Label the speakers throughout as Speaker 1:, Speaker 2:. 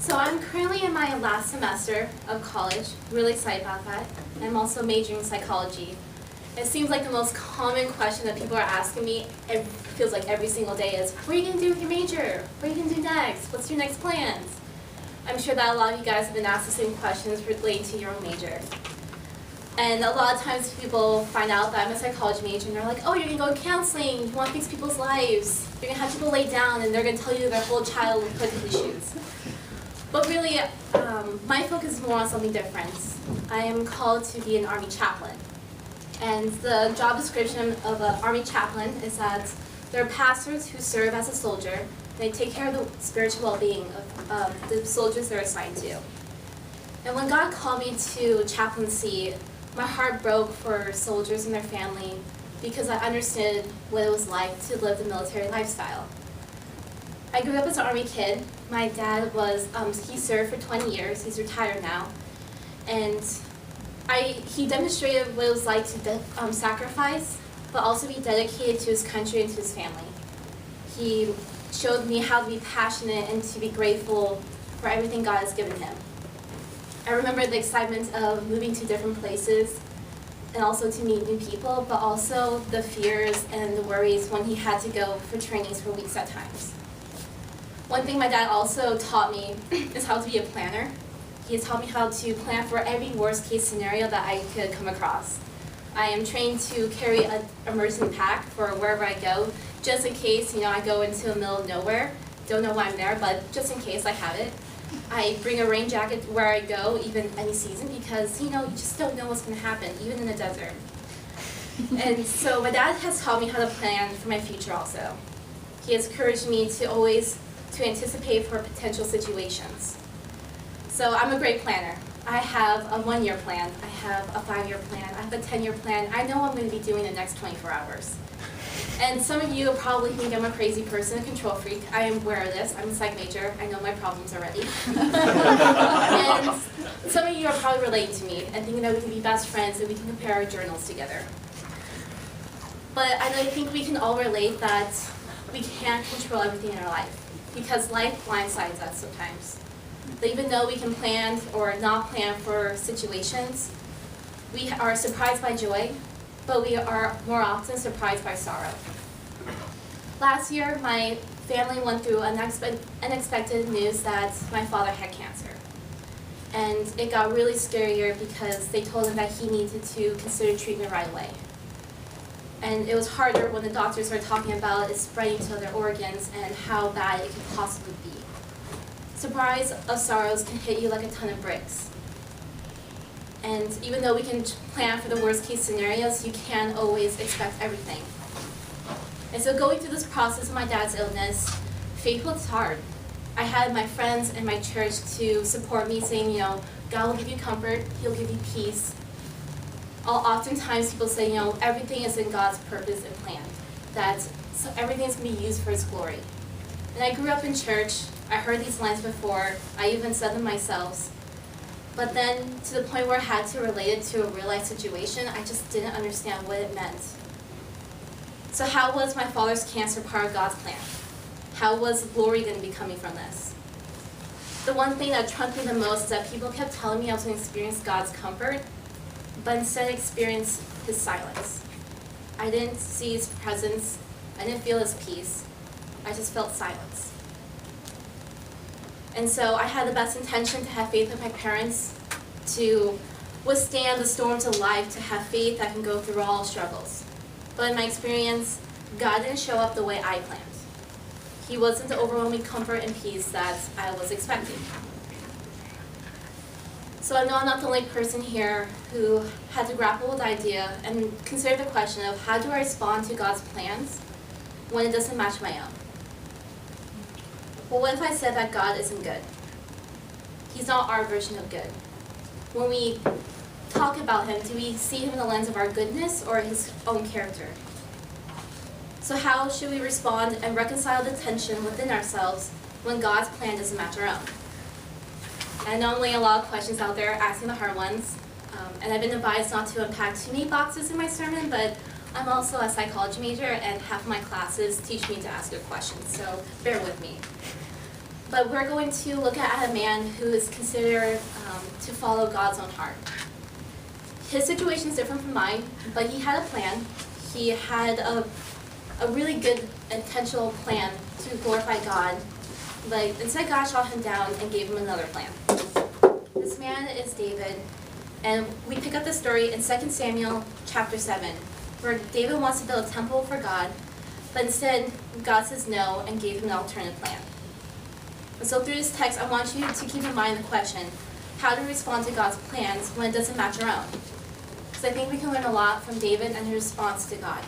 Speaker 1: So I'm currently in my last semester of college, really excited about that. I'm also majoring in psychology. It seems like the most common question that people are asking me, it feels like every single day, is, what are you going to do with your major? What are you going to do next? What's your next plans? I'm sure that a lot of you guys have been asked the same questions related to your own major. And a lot of times people find out that I'm a psychology major and they're like, oh, you're going to go to counseling, you want to fix people's lives. You're going to have people lay down and they're going to tell you their whole childhood issues. But really, my focus is more on something different. I am called to be an Army chaplain. And the job description of an Army chaplain is that they're pastors who serve as a soldier. They take care of the spiritual well-being of the soldiers they're assigned to. And when God called me to chaplaincy, my heart broke for soldiers and their family because I understood what it was like to live the military lifestyle. I grew up as an Army kid. My dad was, he served for 20 years. He's retired now. And he demonstrated what it was like to sacrifice, but also be dedicated to his country and to his family. He showed me how to be passionate and to be grateful for everything God has given him. I remember the excitement of moving to different places and also to meet new people, but also the fears and the worries when he had to go for trainings for weeks at times. One thing my dad also taught me is how to be a planner. He has taught me how to plan for every worst case scenario that I could come across. I am trained to carry an emergency pack for wherever I go, just in case, I go into the middle of nowhere. Don't know why I'm there, but just in case I have it. I bring a rain jacket where I go, even any season, because, you just don't know what's going to happen, even in the desert. And so my dad has taught me how to plan for my future also. He has encouraged me to always anticipate for potential situations. So I'm a great planner. I have a 1-year plan, I have a 5-year plan, I have a 10-year plan. I know what I'm going to be doing the next 24 hours. And some of you probably think I'm a crazy person, a control freak. I am aware of this. I'm a psych major. I know my problems already. And some of you are probably relating to me and thinking that we can be best friends and we can compare our journals together. But I think we can all relate that we can't control everything in our life because life blindsides us sometimes. That even though we can plan or not plan for situations, we are surprised by joy, but we are more often surprised by sorrow. Last year, my family went through unexpected news that my father had cancer. And it got really scarier because they told him that he needed to consider treatment right away. And it was harder when the doctors were talking about it spreading to other organs and how bad it could possibly be. Surprise of sorrows can hit you like a ton of bricks. And even though we can plan for the worst case scenarios, you can't always expect everything. And so going through this process of my dad's illness, faith was hard. I had my friends and my church to support me saying, God will give you comfort, He'll give you peace. Oftentimes people say, everything is in God's purpose and plan, that everything is going to be used for His glory. And I grew up in church, I heard these lines before, I even said them myself. But then, to the point where I had to relate it to a real-life situation, I just didn't understand what it meant. So how was my father's cancer part of God's plan? How was glory going to be coming from this? The one thing that trumped me the most is that people kept telling me I was going to experience God's comfort, but instead experience His silence. I didn't see His presence. I didn't feel His peace. I just felt silence. And so I had the best intention to have faith with my parents, to withstand the storms of life, to have faith that can go through all struggles. But in my experience, God didn't show up the way I planned. He wasn't the overwhelming comfort and peace that I was expecting. So I know I'm not the only person here who had to grapple with the idea and consider the question of how do I respond to God's plans when it doesn't match my own? Well, what if I said that God isn't good? He's not our version of good. When we talk about Him, do we see Him in the lens of our goodness or His own character? So how should we respond and reconcile the tension within ourselves when God's plan doesn't match our own? I know only a lot of questions out there asking the hard ones, and I've been advised not to unpack too many boxes in my sermon, but I'm also a psychology major, and half of my classes teach me to ask good questions, so bear with me. but we're going to look at a man who is considered to follow God's own heart. His situation is different from mine, but he had a plan. He had a really good intentional plan to glorify God, but instead God shot him down and gave him another plan. This man is David, and we pick up the story in 2 Samuel chapter 7, where David wants to build a temple for God, but instead God says no and gave him an alternative plan. And so through this text, I want you to keep in mind the question, how to respond to God's plans when it doesn't match your own. Because I think we can learn a lot from David and his response to God.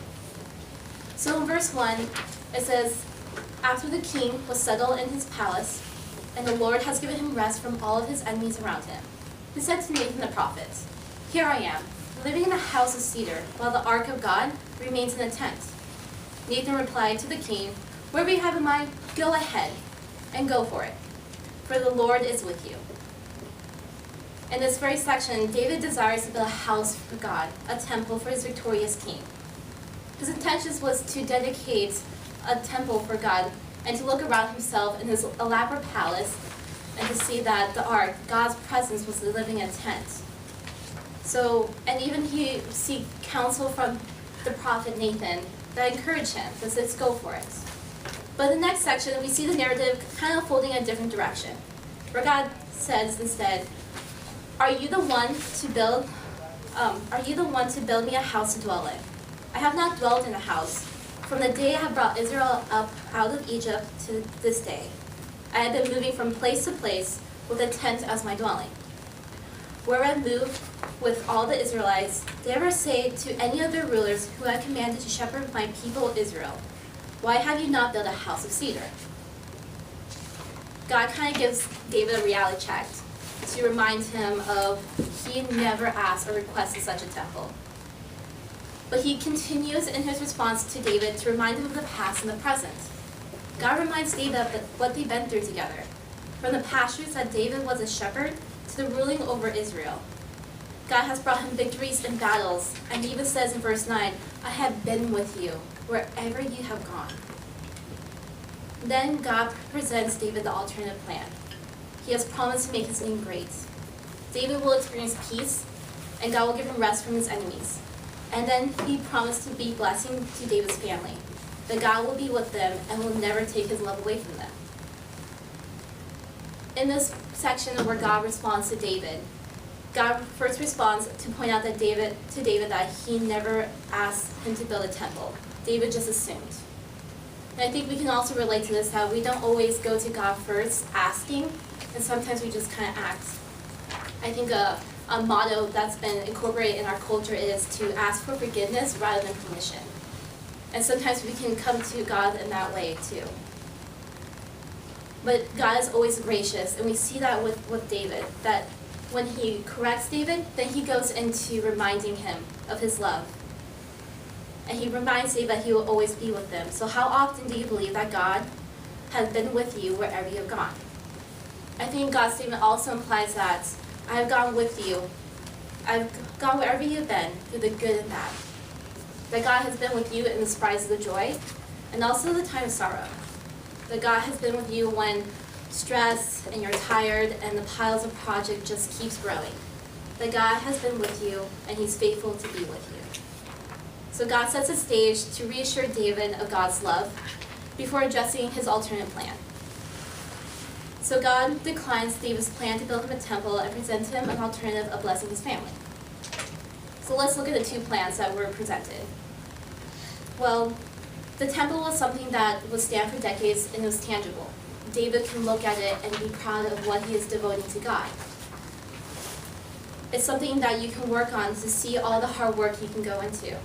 Speaker 1: So in verse 1, it says, "After the king was settled in his palace, and the Lord has given him rest from all of his enemies around him, he said to Nathan the prophet, 'Here I am, living in a house of cedar, while the ark of God remains in a tent.' Nathan replied to the king, 'Whatever you have in mind, go ahead and go for it, for the Lord is with you.'" In this very section, David desires to build a house for God, a temple for his victorious king. His intention was to dedicate a temple for God and to look around himself in his elaborate palace and to see that the ark, God's presence, was living in a tent. So, and even he seek counsel from the prophet Nathan that encouraged him, that says, "Go for it." But in the next section, we see the narrative kind of folding in a different direction, where God says instead, Are you the one to build me a house to dwell in? I have not dwelled in a house from the day I have brought Israel up out of Egypt to this day. I have been moving from place to place with a tent as my dwelling. Where I moved with all the Israelites, did I ever say to any of their rulers who I commanded to shepherd my people Israel, 'Why have you not built a house of cedar?'" God kind of gives David a reality check to remind him of he never asked or requested such a temple. But he continues in his response to David to remind him of the past and the present. God reminds David of what they've been through together, from the pastures that David was a shepherd to the ruling over Israel. God has brought him victories in battles, and he even says in verse 9, "I have been with you wherever you have gone." Then God presents David the alternative plan. He has promised to make his name great. David will experience peace, and God will give him rest from his enemies. And then he promised to be blessing to David's family, that God will be with them and will never take his love away from them. In this section where God responds to David, God first responds to point out that David that he never asked him to build a temple. David just assumed. And I think we can also relate to this, how we don't always go to God first asking, and sometimes we just kind of act. I think a motto that's been incorporated in our culture is to ask for forgiveness rather than permission. And sometimes we can come to God in that way too. But God is always gracious, and we see that with David, that when he corrects David, then he goes into reminding him of his love. And he reminds David that he will always be with them. So how often do you believe that God has been with you wherever you have gone? I think God's statement also implies that I have gone with you. I've gone wherever you've been, through the good and bad. That God has been with you in the surprise of the joy, and also the time of sorrow. That God has been with you when stress and you're tired and the piles of project just keeps growing. That God has been with you, and he's faithful to be with you. So God sets the stage to reassure David of God's love before addressing his alternate plan. So God declines David's plan to build him a temple and presents him an alternative of blessing his family. So let's look at the two plans that were presented. Well, the temple was something that would stand for decades and it was tangible. David can look at it and be proud of what he is devoting to God. It's something that you can work on to see all the hard work you can go into.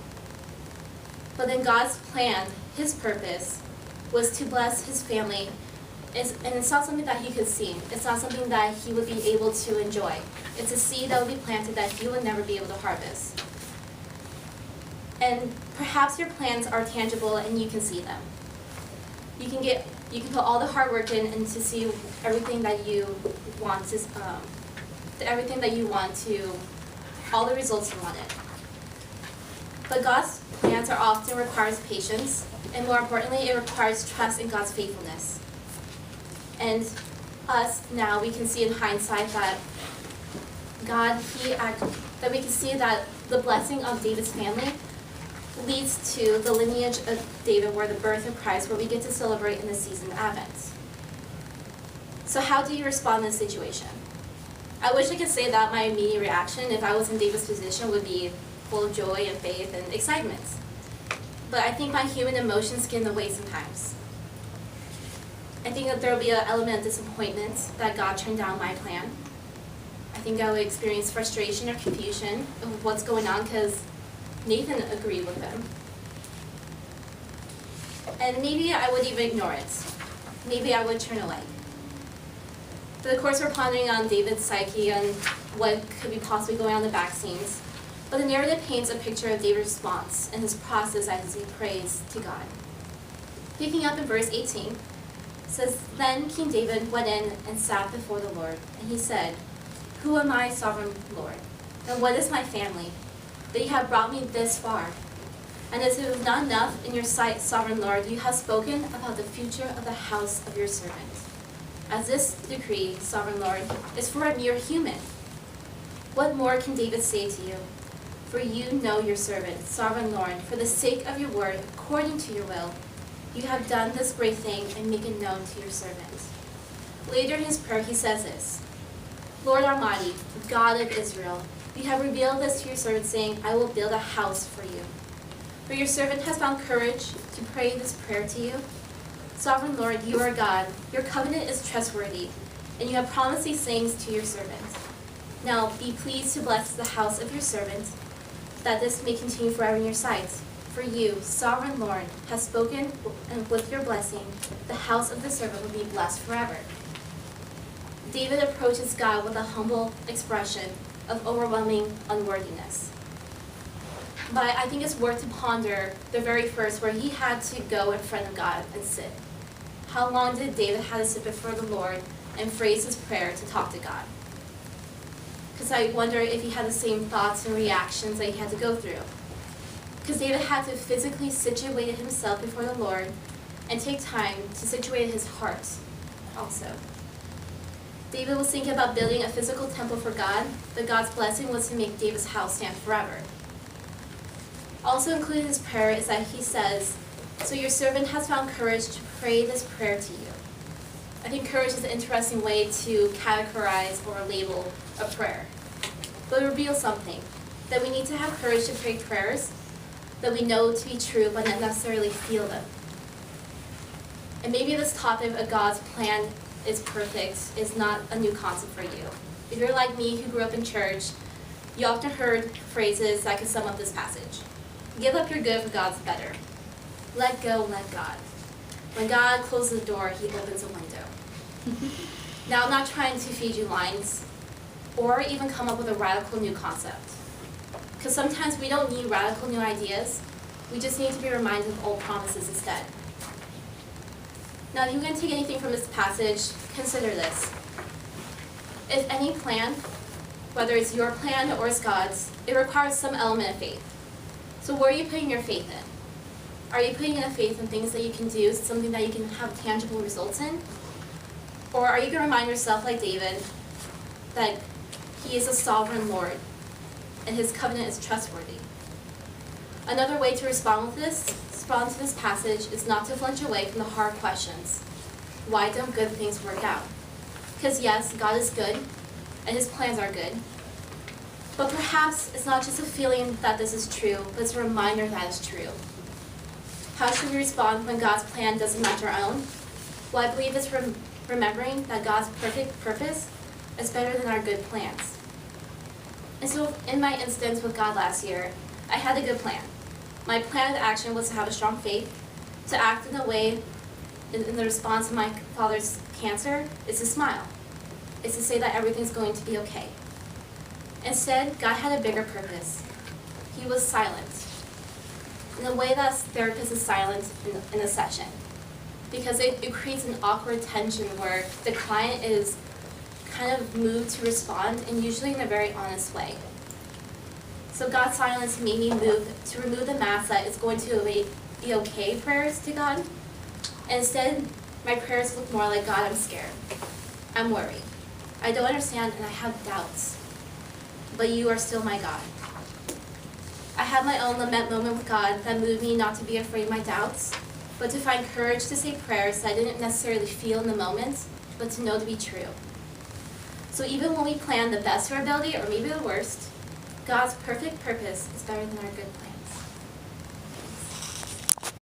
Speaker 1: But then God's plan, his purpose, was to bless his family. And it's not something that he could see. It's not something that he would be able to enjoy. It's a seed that would be planted that he would never be able to harvest. And perhaps your plans are tangible and you can see them. You can put all the hard work in and to see everything that you want to, all the results you wanted. But God's plans are often requires patience, and more importantly, it requires trust in God's faithfulness. And us now, we can see in hindsight that that we can see that the blessing of David's family leads to the lineage of David, where the birth of Christ, where we get to celebrate in the season of Advent. So how do you respond in this situation? I wish I could say that my immediate reaction, if I was in David's position, would be full of joy and faith and excitement. But I think my human emotions get in the way sometimes. I think that there will be an element of disappointment that God turned down my plan. I think I would experience frustration or confusion of what's going on because Nathan agreed with him. And maybe I would even ignore it. Maybe I would turn away. But of course, we're pondering on David's psyche and what could be possibly going on in the back scenes. But the narrative paints a picture of David's response and his process as he prays to God. Picking up in verse 18, it says, "Then King David went in and sat before the Lord, and he said, 'Who am I, sovereign Lord? And what is my family, that you have brought me this far? And as it was not enough in your sight, sovereign Lord, you have spoken about the future of the house of your servant. As this decree, sovereign Lord, is for a mere human. What more can David say to you? For you know your servant, sovereign Lord, for the sake of your word, according to your will, you have done this great thing and make it known to your servant.'" Later in his prayer, he says this, "Lord Almighty, God of Israel, you have revealed this to your servant, saying, 'I will build a house for you.' For your servant has found courage to pray this prayer to you. Sovereign Lord, you are God. Your covenant is trustworthy, and you have promised these things to your servant. Now be pleased to bless the house of your servant, that this may continue forever in your sight. For you, sovereign Lord, have spoken, and with your blessing, the house of the servant will be blessed forever." David approaches God with a humble expression of overwhelming unworthiness. But I think it's worth to ponder the very first where he had to go in front of God and sit. How long did David have to sit before the Lord and phrase his prayer to talk to God? Because I wonder if he had the same thoughts and reactions that he had to go through. Because David had to physically situate himself before the Lord and take time to situate his heart also. David was thinking about building a physical temple for God, but God's blessing was to make David's house stand forever. Also included in his prayer is that he says, "So your servant has found courage to pray this prayer to you." I think courage is an interesting way to categorize or label a prayer. But it reveals something, that we need to have courage to pray prayers that we know to be true but not necessarily feel them. And maybe this topic of God's plan is perfect is not a new concept for you. If you're like me who grew up in church, you often heard phrases that could sum up this passage. Give up your good for God's better. Let go, let God. When God closes the door, he opens a window. Now, I'm not trying to feed you lines or even come up with a radical new concept. Because sometimes we don't need radical new ideas. We just need to be reminded of old promises instead. Now, if you're going to take anything from this passage, consider this. If any plan, whether it's your plan or it's God's, it requires some element of faith. So where are you putting your faith in? Are you putting in a faith in things that you can do, something that you can have tangible results in? Or are you going to remind yourself, like David, that he is a sovereign Lord and his covenant is trustworthy? Another way to respond to this passage is not to flinch away from the hard questions. Why don't good things work out? Because yes, God is good and his plans are good. But perhaps it's not just a feeling that this is true, but it's a reminder that it's true. How should we respond when God's plan doesn't match our own? Well, I believe it's remembering that God's perfect purpose is better than our good plans. And so in my instance with God last year, I had a good plan. My plan of action was to have a strong faith, to act in a way in the response to my father's cancer is to smile. It's to say that everything's going to be okay. Instead, God had a bigger purpose. He was silent. In a way that a therapist is silent in a session. Because it creates an awkward tension where the client is kind of moved to respond, and usually in a very honest way. So God's silence made me move to remove the mask that is going to be okay prayers to God. And instead, My prayers look more like, God, I'm scared. I'm worried. I don't understand and I have doubts. But you are still my God. I had my own lament moment with God that moved me not to be afraid of my doubts, but to find courage to say prayers that I didn't necessarily feel in the moment, but to know to be true. So even when we plan the best of our ability, or maybe the worst, God's perfect purpose is better than our good plan.